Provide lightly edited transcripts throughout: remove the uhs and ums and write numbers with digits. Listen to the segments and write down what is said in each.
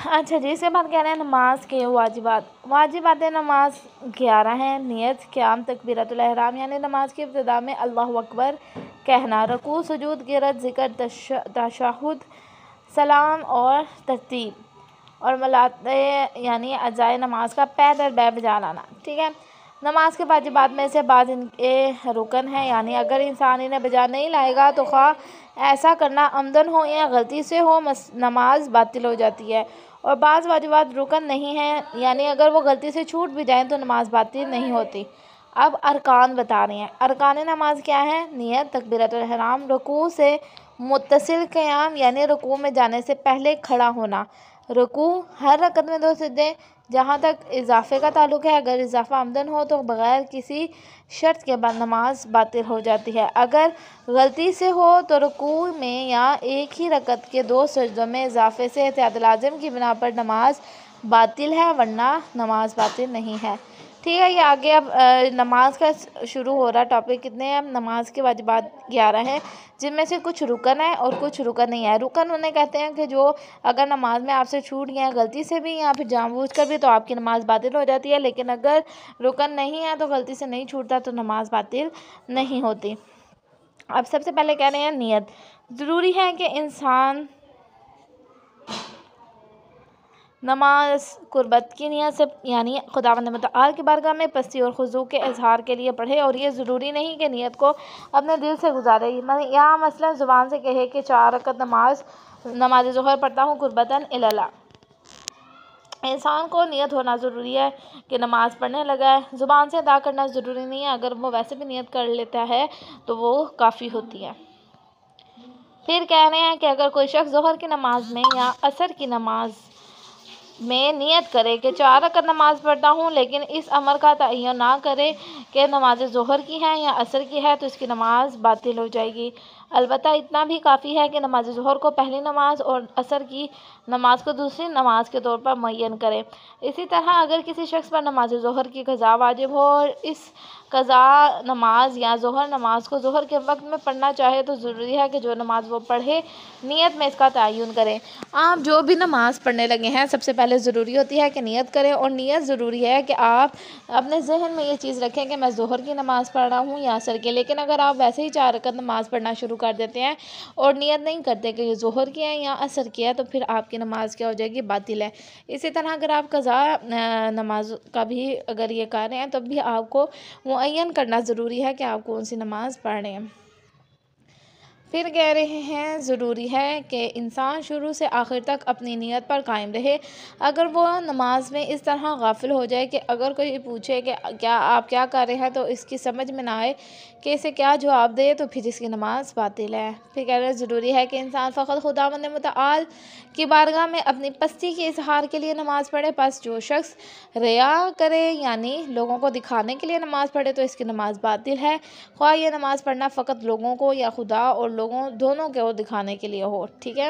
اچھا جی، اس کے بعد کہہ رہے ہیں نماز کے واجبات نماز 11 ہیں۔ نیت، قیام، تکبیرۃ الاحرام یعنی نماز کی ابتدا میں اللہ اکبر کہنا، رکوع، سجود، قرأت، ذکر، تشہد، سلام اور ترتیب، اور ملاتے یعنی اجزائے نماز کا پے در پے بجا لانا، ٹھیک ہے۔ نماز کے واجبات میں سے بعض ان کے رکن ہیں، یعنی اگر انسان انہیں بجا نہیں لائے گا تو خواہ ایسا کرنا عمدن ہو یا غلطی سے ہو نماز باطل ہو جاتی ہے، اور بعض واجبات رکن نہیں ہیں، یعنی اگر وہ غلطی سے چھوٹ بھی جائیں تو نماز باطل نہیں ہوتی۔ اب ارکان بتا رہے ہیں۔ ارکان نماز کیا ہیں؟ نیت، تکبیرۃ الاحرام، رکوع سے متصل قیام یعنی رکوع میں جانے سے پہلے کھڑا ہونا، رکوع، ہر رکعت میں 2 سجدے، جہاں تک اضافے کا تعلق ہے اگر اضافہ عمدن ہو تو بغیر کسی شرط کے بعد نماز باطل ہو جاتی ہے، اگر غلطی سے ہو تو رکوع میں یا ایک ہی رکعت کے 2 سجدوں میں اضافے سے احتیاط لازم کی بنا پر نماز باطل ہے، ورنہ نماز باطل نہیں ہے، ٹھیک ہے۔ یہ آگے اب نماز کا شروع ہو رہا ٹاپک۔ کتنے ہیں؟ نماز کے واجبات 11 ہیں، جن میں سے کچھ رکن ہیں اور کچھ رکن نہیں ہے۔ رکن انہیں کہتے ہیں کہ جو اگر نماز میں آپ سے چھوٹ گئے ہیں غلطی سے بھی یا پھر جان بوجھ کر بھی تو آپ کی نماز باطل ہو جاتی ہے، لیکن اگر رکن نہیں ہے تو غلطی سے نہیں چھوٹتا تو نماز باطل نہیں ہوتی۔ اب سب سے پہلے کہہ رہے ہیں نیت۔ ضروری ہے کہ انسان نماز قربت کی نیت سے یعنی خداوند متعال کی بارگاہ میں پستی اور خضوع کے اظہار کے لیے پڑھے، اور یہ ضروری نہیں کہ نیت کو اپنے دل سے گزارے، یا مثلا زبان سے کہے کہ 4 رکعت نماز ظہر پڑھتا ہوں قربتاً الی اللہ۔ انسان کو نیت ہونا ضروری ہے کہ نماز پڑھنے لگا ہے، زبان سے ادا کرنا ضروری نہیں ہے، اگر وہ ویسے بھی نیت کر لیتا ہے تو وہ کافی ہوتی ہے۔ پھر کہہ رہے ہیں کہ اگر کوئی شخص ظہر کی نماز میں یا عصر کی نماز میں نیت کرے کہ 4 رکعت نماز پڑھتا ہوں، لیکن اس امر کا تعین نہ کرے کہ نماز ظہر کی ہے یا عصر کی ہے تو اس کی نماز باطل ہو جائے گی، البتہ اتنا بھی کافی ہے کہ نماز ظہر کو پہلی نماز اور عصر کی نماز کو دوسری نماز کے طور پر معین کرے۔ اسی طرح اگر کسی شخص پر نماز ظہر کی قضا واجب ہو اور اس قضا نماز یا ظہر نماز کو ظہر کے وقت میں پڑھنا چاہے تو ضروری ہے کہ جو نماز وہ پڑھے نیت میں اس کا تعین کرے۔ آپ جو بھی نماز پڑھنے لگے ہیں سب سے پہلے ضروری ہوتی ہے کہ نیت کریں، اور نیت ضروری ہے کہ آپ اپنے ذہن میں یہ چیز رکھیں کہ میں ظہر کی نماز پڑھ رہا ہوں یا عصر کی، لیکن اگر آپ ویسے ہی 4 رکعت نماز پڑھنا شروع کر دیتے ہیں اور نیت نہیں کرتے کہ یہ ظہر کی ہے یا عصر کی ہے تو پھر آپ کی نماز کیا ہو جائے گی؟ باطل ہے۔ اسی طرح اگر آپ قضا نماز کا بھی اگر یہ کر رہے ہیں تب بھی آپ کو معین کرنا ضروری ہے کہ آپ کون سی نماز پڑھ رہے ہیں۔ پھر کہہ رہے ہیں ضروری ہے کہ انسان شروع سے آخر تک اپنی نیت پر قائم رہے، اگر وہ نماز میں اس طرح غافل ہو جائے کہ اگر کوئی پوچھے کہ آپ کیا کر رہے ہیں تو اس کی سمجھ میں نہ آئے کہ اسے کیا جواب دے تو پھر اس کی نماز باطل ہے۔ پھر کہہ رہے ہیں ضروری ہے کہ انسان فقط خداوند متعال کی بارگاہ میں اپنی پستی کے اظہار کے لیے نماز پڑھے، پس جو شخص ریا کرے یعنی لوگوں کو دکھانے کے لیے نماز پڑھے تو اس کی نماز باطل ہے، خواہ یہ نماز پڑھنا فقط لوگوں کو یا خدا اور لوگوں دونوں کو دکھانے کے لیے ہو، ٹھیک ہے۔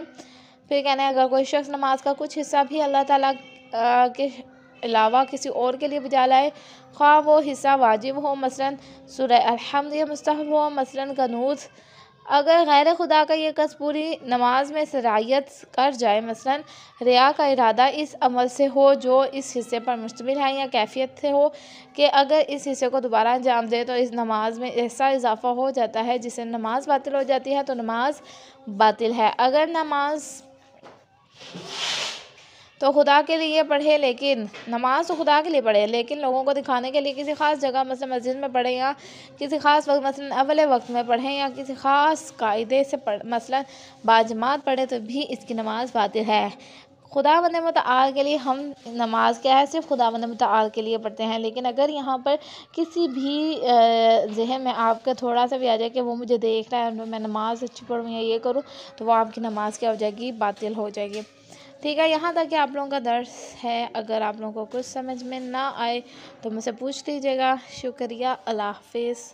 پھر کہنا ہے اگر کوئی شخص نماز کا کچھ حصہ بھی اللہ تعالیٰ کے علاوہ کسی اور کے لیے بجا لائے، خواہ وہ حصہ واجب ہو مثلاً سورہ الحمد، یا مستحب ہو مثلاً قنوت، اگر غیر خدا کا یہ قصد پوری نماز میں سرایت کر جائے، مثلاً ریا کا ارادہ اس عمل سے ہو جو اس حصے پر مشتمل ہے، یا کیفیت سے ہو کہ اگر اس حصے کو دوبارہ انجام دے تو اس نماز میں ایسا اضافہ ہو جاتا ہے جس سے نماز باطل ہو جاتی ہے تو نماز باطل ہے۔ اگر نماز تو خدا کے لیے پڑھے لیکن لوگوں کو دکھانے کے لیے کسی خاص جگہ مثلا مسجد میں پڑھے، یا کسی خاص وقت مثلا اول وقت میں پڑھیں، یا کسی خاص قاعدے سے مثلا باجماعت پڑھے تو بھی اس کی نماز باطل ہے۔ خداوند متعال کے لیے ہم نماز کیا ہے؟ صرف خداوند متعال کے لیے پڑھتے ہیں، لیکن اگر یہاں پر کسی بھی ذہن میں آپ کا تھوڑا سا بھی آ جائے کہ وہ مجھے دیکھ رہا ہے میں نماز اچھی پڑھوں یا یہ کروں تو وہ آپ کی نماز کیا ہو جائے گی؟ باطل ہو جائے گی، ٹھیک ہے۔ یہاں تک کہ آپ لوگوں کا درس ہے، اگر آپ لوگوں کو کچھ سمجھ میں نہ آئے تو مجھ سے پوچھ لیجیے گا۔ شکریہ، اللہ حافظ۔